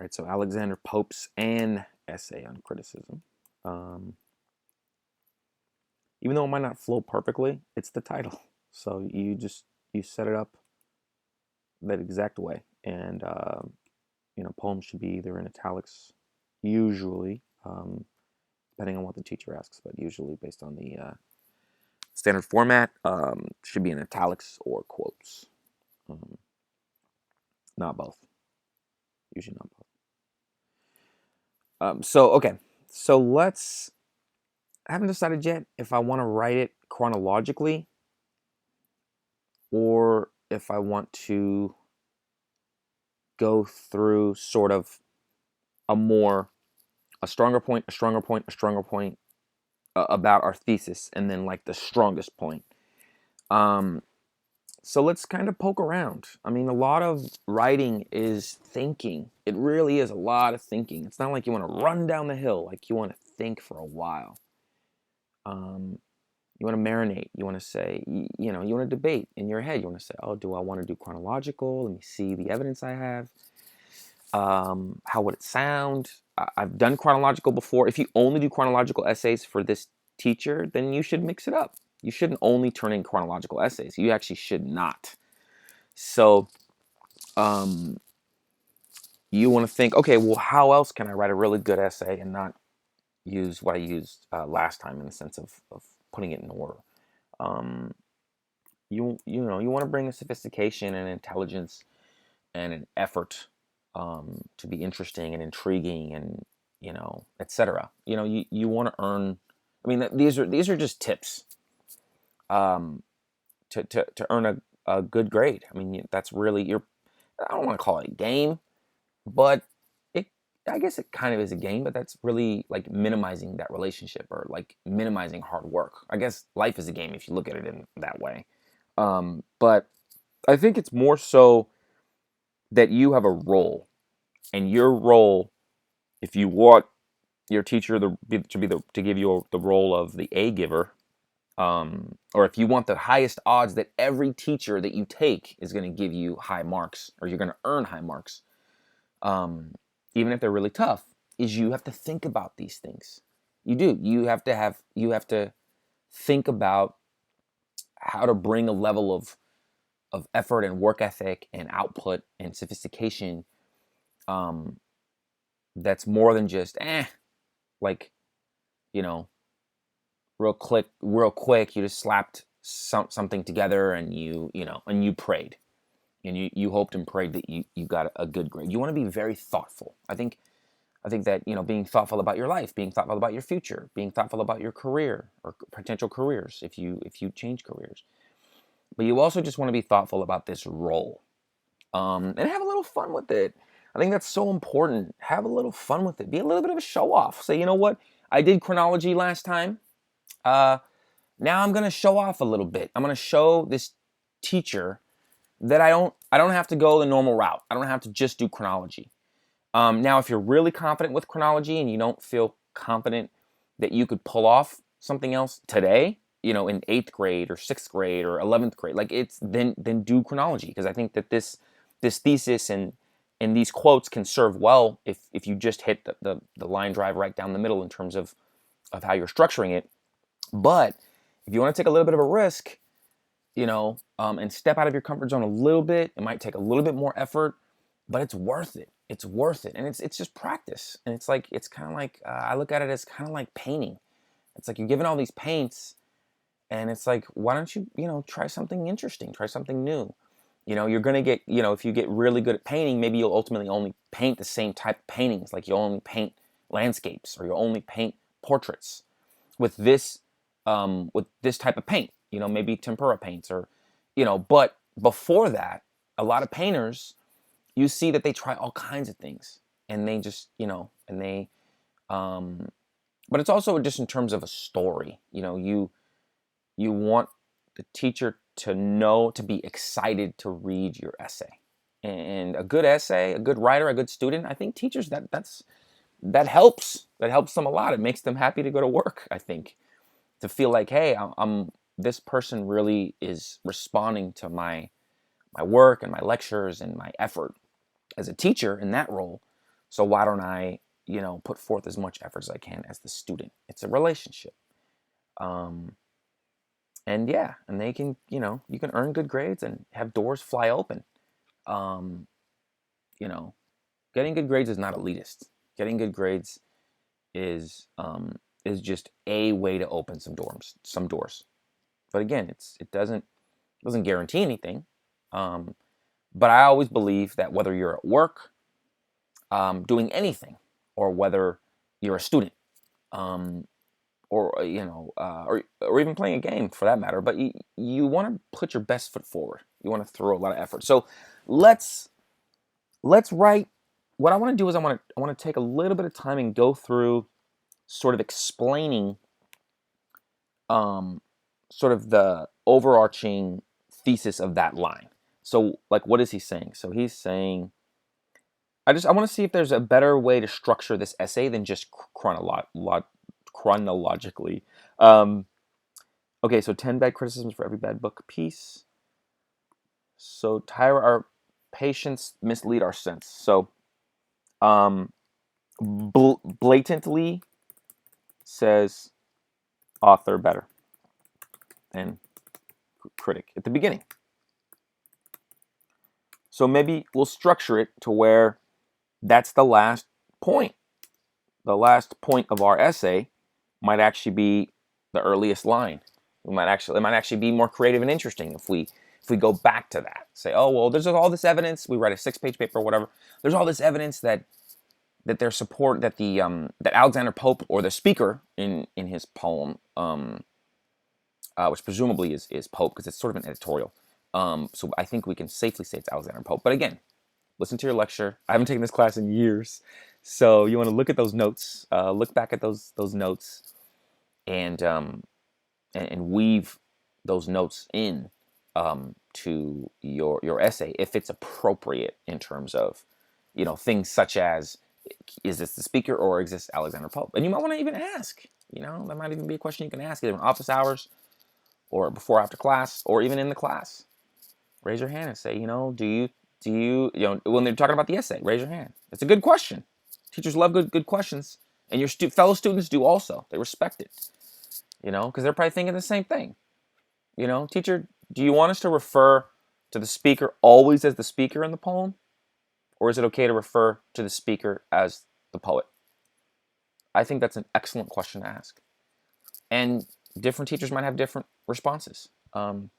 right, so Alexander Pope's An Essay on Criticism. Um, Even though it might not flow perfectly, it's the title. So you set it up that exact way, and poems should be either in italics, usually, depending on what the teacher asks, but usually based on the standard format, should be in italics or quotes. Um, Not both. Usually not both. Okay. So I haven't decided yet if I want to write it chronologically or if I want to go through sort of a stronger point, a stronger point, a stronger point about our thesis, and then like the strongest point. So let's kind of poke around. I mean, a lot of writing is thinking. It really is a lot of thinking. It's not like you want to run down the hill. Like you want to think for a while. You want to marinate. You want to say, you want to debate in your head. You want to say, oh, do I want to do chronological? Let me see the evidence I have. How would it sound? I've done chronological before. If you only do chronological essays for this teacher, then you should mix it up. You shouldn't only turn in chronological essays. You actually should not. So you want to think, okay, well, how else can I write a really good essay and not use what I used last time in the sense of putting it in order? You want to bring a sophistication and intelligence and an effort to be interesting and intriguing and etc. You want to earn. I mean, these are just tips to earn a good grade. I mean, that's really your. I don't want to call it a game, but I guess it kind of is a game, but that's really like minimizing that relationship or like minimizing hard work. I guess life is a game if you look at it in that way. But I think it's more so that you have a role, and your role, if you want your teacher to give you the role of the A giver, or if you want the highest odds that every teacher that you take is going to give you high marks, or you're going to earn high marks, even if they're really tough, is you have to think about these things. You do. You have to think about how to bring a level of effort and work ethic and output and sophistication that's more than just like real quick you just slapped something together and you prayed and you hoped and prayed that you got a good grade. You want to be very thoughtful. I think that being thoughtful about your life, being thoughtful about your future, being thoughtful about your career or potential careers if you change careers. But you also just want to be thoughtful about this role, and have a little fun with it. I think that's so important. Have a little fun with it. Be a little bit of a show off. Say, you know what? I did chronology last time. Now I'm gonna show off a little bit. I'm gonna show this teacher that I don't have to go the normal route. I don't have to just do chronology. Now, if you're really confident with chronology and you don't feel confident that you could pull off something else today, in 8th grade or 6th grade or 11th grade, like then do chronology, because I think that this thesis and these quotes can serve well if you just hit the line drive right down the middle in terms of how you're structuring it. But if you want to take a little bit of a risk, and step out of your comfort zone a little bit, it might take a little bit more effort, but it's worth it. It's worth it, and it's just practice. And it's kind of like I look at it as kind of like painting. It's like you're given all these paints, and it's like, why don't you try something interesting, try something new. You're gonna get if you get really good at painting, maybe you'll ultimately only paint the same type of paintings. Like you'll only paint landscapes, or you'll only paint portraits with this type of paint. Maybe tempera paints, or but before that, a lot of painters, you see that they try all kinds of things, and they just and they but it's also just in terms of a story. You want the teacher to be excited to read your essay. And a good essay, a good writer, a good student, I think teachers, that helps them a lot. It makes them happy to go to work, I think, to feel like, hey, this person really is responding to my work and my lectures and my effort as a teacher in that role. So why don't I, put forth as much effort as I can as the student? It's a relationship. Um, and yeah, and they can, you can earn good grades and have doors fly open. Um, you know, Getting good grades is not elitist. Getting good grades is is just a way to open some doors. But again, it doesn't guarantee anything. Um, but I always believe that whether you're at work, doing anything, or whether you're a student, um, or even playing a game for that matter, but you want to put your best foot forward. You want to throw a lot of effort. So let's write. What I want to do is I want to take a little bit of time and go through sort of explaining sort of the overarching thesis of that line. So like, what is he saying? So he's saying, I want to see if there's a better way to structure this essay than just chronologically. Um, okay, so 10 bad criticisms for every bad book piece. So tire our patience, mislead our sense. So blatantly says author better than critic at the beginning. So maybe we'll structure it to where that's the last point. The last point of our essay might actually be the earliest line. It might actually be more creative and interesting if we go back to that. Say, oh well, there's all this evidence. We write a 6-page paper or whatever. There's all this evidence that there's support that that Alexander Pope, or the speaker in his poem, which presumably is Pope because it's sort of an editorial. So I think we can safely say it's Alexander Pope. But again, listen to your lecture. I haven't taken this class in years, so you want to look at those notes, look back at those notes, and weave those notes in to your essay if it's appropriate in terms of things such as, is this the speaker or is this Alexander Pope? And you might want to even ask. That might even be a question you can ask either in office hours or before after class or even in the class. Raise your hand and say, do you when they're talking about the essay, raise your hand. It's a good question. Teachers love good questions, and your fellow students do also. They respect it, because they're probably thinking the same thing. Teacher, do you want us to refer to the speaker always as the speaker in the poem, or is it okay to refer to the speaker as the poet? I think that's an excellent question to ask, and different teachers might have different responses. But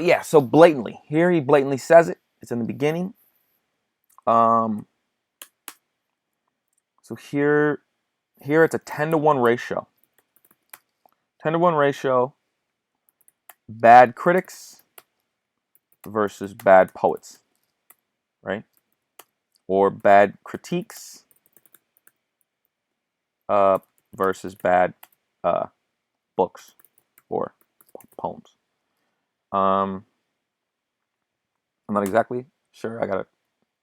yeah, so blatantly, here he blatantly says it. It's in the beginning. So here it's a 10-to-1 ratio. 10-to-1 ratio, bad critics versus bad poets, right? Or bad critiques versus bad books or poems. I'm not exactly sure. I gotta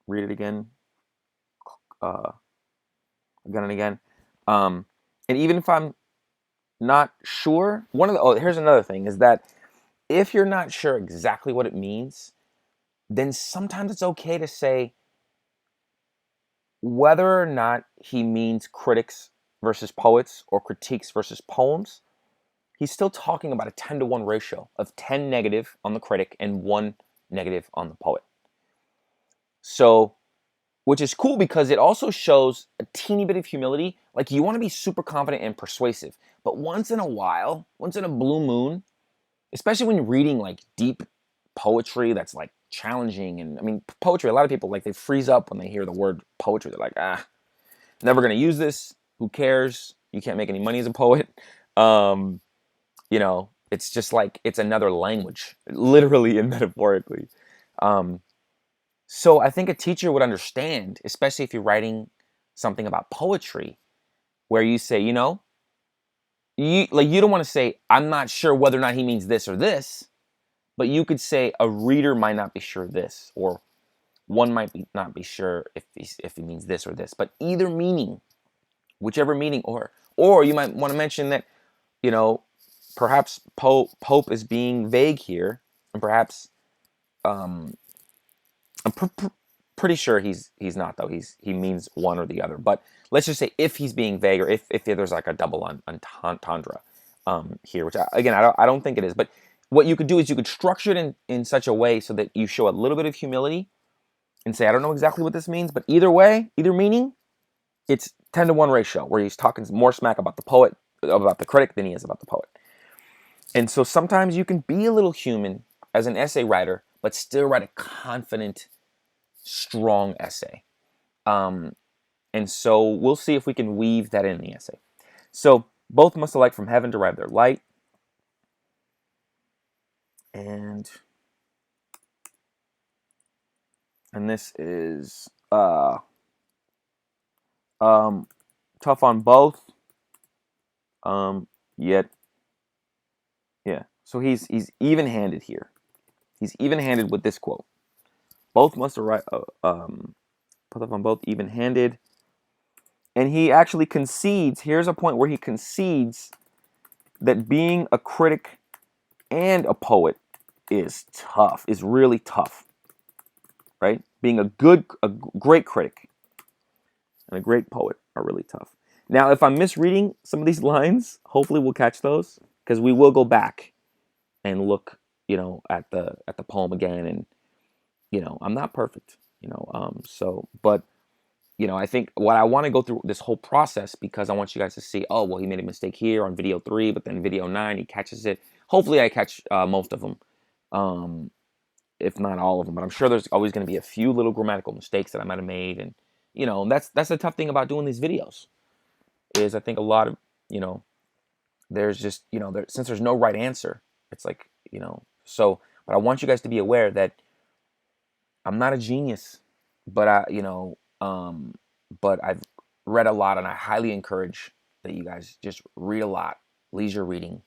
read it again, again and again. And even if I'm not sure, here's another thing is that if you're not sure exactly what it means, then sometimes it's okay to say whether or not he means critics versus poets or critiques versus poems. He's still talking about a 10-to-1 ratio of 10 negative on the critic and 1 negative on the poet. So, which is cool because it also shows a teeny bit of humility. Like, you want to be super confident and persuasive, but once in a while, once in a blue moon, especially when you're reading like deep poetry that's like challenging, and I mean poetry, a lot of people like they freeze up when they hear the word poetry. They're like, never gonna use this. Who cares? You can't make any money as a poet. It's just like it's another language, literally and metaphorically. So I think a teacher would understand, especially if you're writing something about poetry, where you say, you don't want to say, I'm not sure whether or not he means this or this, but you could say a reader might not be sure this, or one might not be sure if he means this or this. But either meaning, whichever meaning, or you might want to mention that, perhaps Pope is being vague here, and perhaps pretty sure he's not though. He means one or the other. But let's just say if he's being vague, or if there's like a double entendre here, which again I don't think it is. But what you could do is you could structure it in such a way so that you show a little bit of humility and say, I don't know exactly what this means, but either way, either meaning, it's 10-to-1 ratio where he's talking more smack about the poet, about the critic, than he is about the poet. And so sometimes you can be a little human as an essay writer, but still write a confident, strong essay. And so we'll see if we can weave that in the essay. So both must alike from heaven derive their light. And this is tough on both. Yet, yeah. So he's even-handed here. He's even-handed with this quote. Both must arrive. Put up on both, even-handed. And he actually concedes. Here's a point where he concedes that being a critic and a poet is tough. Is really tough. Right? Being a great critic and a great poet are really tough. Now, if I'm misreading some of these lines, hopefully we'll catch those, because we will go back and look, at the poem again. And I'm not perfect, but I think what I want to go through this whole process, because I want you guys to see, oh, well, he made a mistake here on video 3, but then video 9 he catches it. Hopefully I catch most of them, if not all of them. But I'm sure there's always going to be a few little grammatical mistakes that I might have made, and that's the tough thing about doing these videos. Is I think a lot of, there's just, since there's no right answer, it's like, so, but I want you guys to be aware that I'm not a genius, but but I've read a lot, and I highly encourage that you guys just read a lot, leisure reading,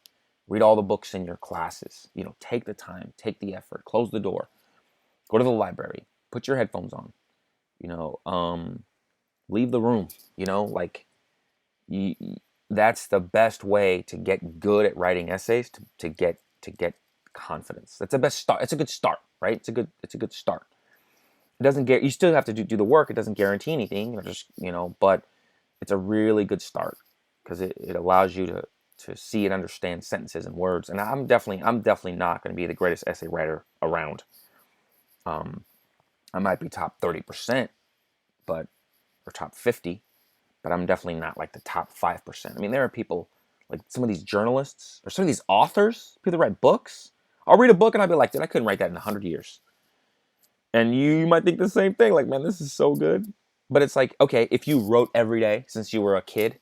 read all the books in your classes, take the time, take the effort, close the door, go to the library, put your headphones on, leave the room, that's the best way to get good at writing essays, to get confidence. That's the best start. It's a good start, right? It's a good start. It doesn't get, you still have to do the work. It doesn't guarantee anything, but it's a really good start, because it allows you to see and understand sentences and words. And I'm definitely not going to be the greatest essay writer around. I might be top 30%, or top 50. But I'm definitely not like the top 5%. I mean, there are people, like some of these journalists, or some of these authors, people that write books. I'll read a book and I'll be like, dude, I couldn't write that in 100 years. And you might think the same thing, like, man, this is so good. But it's like, okay, if you wrote every day since you were a kid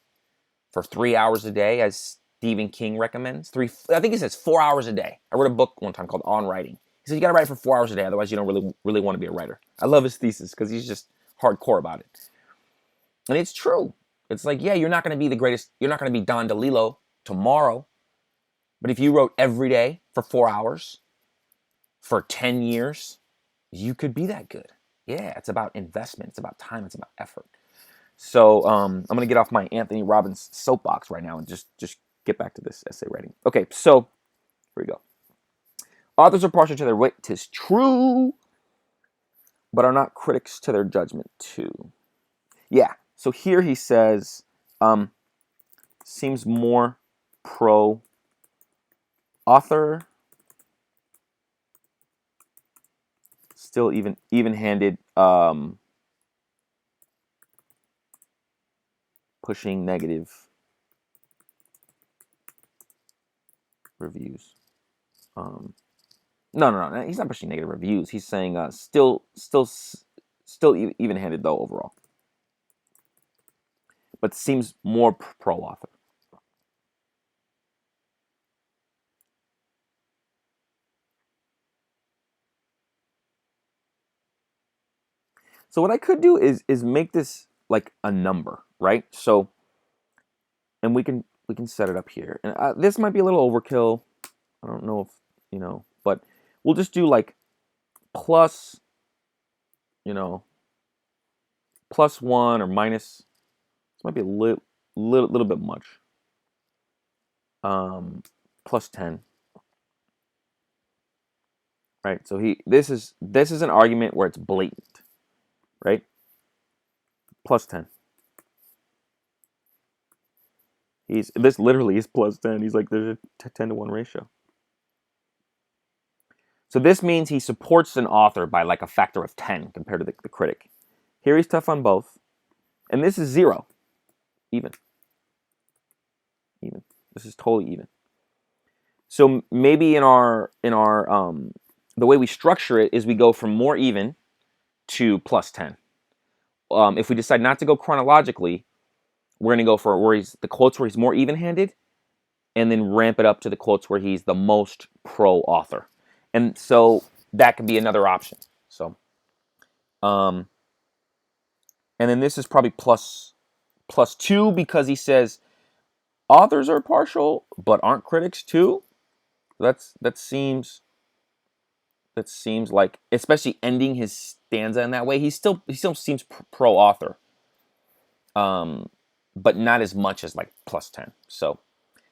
for 3 hours a day, as Stephen King recommends, I think he says 4 hours a day. I wrote a book one time called On Writing. He said, you got to write for 4 hours a day, otherwise you don't really want to be a writer. I love his thesis, because he's just hardcore about it. And it's true. It's like, yeah, you're not going to be the greatest. You're not going to be Don DeLillo tomorrow. But if you wrote every day for 4 hours for 10 years, you could be that good. Yeah, it's about investment. It's about time. It's about effort. So I'm going to get off my Anthony Robbins soapbox right now and just get back to this essay writing. Okay, so here we go. Authors are partial to their wit, 'tis true, but are not critics to their judgment too. Yeah. So here he says, seems more pro author, still even-handed, pushing negative reviews. No, he's not pushing negative reviews. He's saying still even-handed though overall, but seems more pro-author. So what I could do is make this like a number, right? So, and we can set it up here. And this might be a little overkill. I don't know if, but we'll just do like plus, +1 or minus. This might be a little bit much. +10. Right? So this is an argument where it's blatant. right? Plus 10. This literally is plus 10. He's like, there's a 10 to 1 ratio. So this means he supports an author by like a factor of 10 compared to the critic. Here he's tough on both. And this is 0. Even. Even. This is totally even. So maybe in our the way we structure it is we go from more even to plus 10. If we decide not to go chronologically, we're going to go for the quotes where he's more even-handed, and then ramp it up to the quotes where he's the most pro-author. And so that could be another option. So, and then this is probably plus 2 because he says authors are partial, but aren't critics too? That seems like, especially ending his stanza in that way, he still seems pro-author, but not as much as like plus 10. So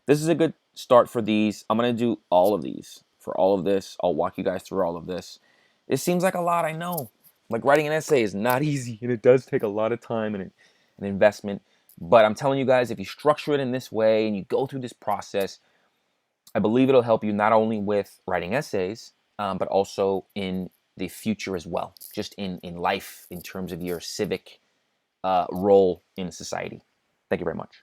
this is a good start for these. I'm gonna do all of these for all of this. I'll walk you guys through all of this. It seems like a lot, I know. Like writing an essay is not easy, and it does take a lot of time and an investment. But I'm telling you guys, if you structure it in this way and you go through this process, I believe it'll help you not only with writing essays, but also in the future as well, just in life, in terms of your civic role in society. Thank you very much.